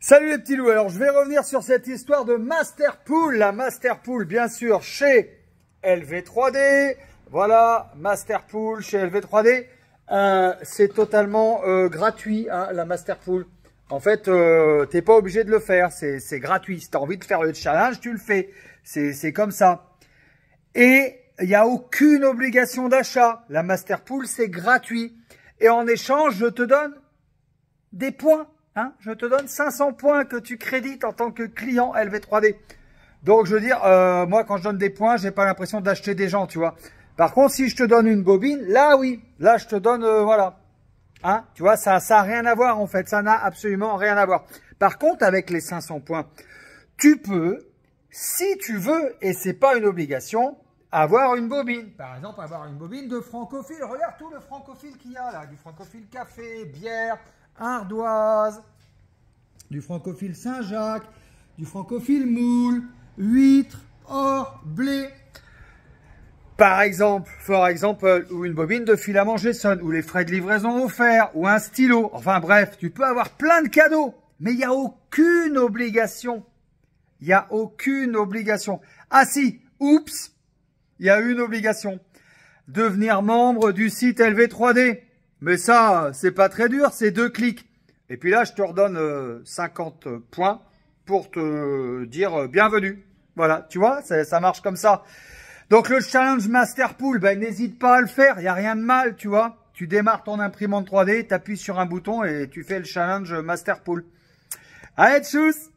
Salut les petits loups, alors je vais revenir sur cette histoire de Masterpool. La Masterpool, bien sûr, chez LV3D. Voilà, Masterpool chez LV3D. C'est totalement gratuit, hein, la Masterpool. En fait, t'es pas obligé de le faire, c'est gratuit. Si tu as envie de faire le challenge, tu le fais. C'est comme ça. Et il n'y a aucune obligation d'achat. La Masterpool, c'est gratuit. Et en échange, je te donne des points. Hein, je te donne 500 points que tu crédites en tant que client LV3D. Donc, je veux dire, moi, quand je donne des points, j'ai pas l'impression d'acheter des gens, tu vois. Par contre, si je te donne une bobine, là, oui. Là, je te donne, voilà. Hein, tu vois, ça a rien à voir, en fait. Ça n'a absolument rien à voir. Par contre, avec les 500 points, tu peux, si tu veux, et c'est pas une obligation, avoir une bobine. Par exemple, avoir une bobine de francophile. Regarde tout le francophile qu'il y a, là. Du francophile café, bière, ardoise, du francophile Saint-Jacques, du francophile moule, huître, or, blé. Par exemple, ou une bobine de filament Gesson, ou les frais de livraison offerts, ou un stylo. Enfin bref, tu peux avoir plein de cadeaux, mais il n'y a aucune obligation. Il n'y a aucune obligation. Ah si, oups, il y a une obligation. Devenir membre du site LV3D. Mais ça, c'est pas très dur, c'est 2 clics. Et puis là, je te redonne 50 points pour te dire bienvenue. Voilà, tu vois, ça marche comme ça. Donc le challenge Masterpool, ben, n'hésite pas à le faire, il n'y a rien de mal, tu vois. Tu démarres ton imprimante 3D, tu appuies sur un bouton et tu fais le challenge Masterpool. Allez, tchuss!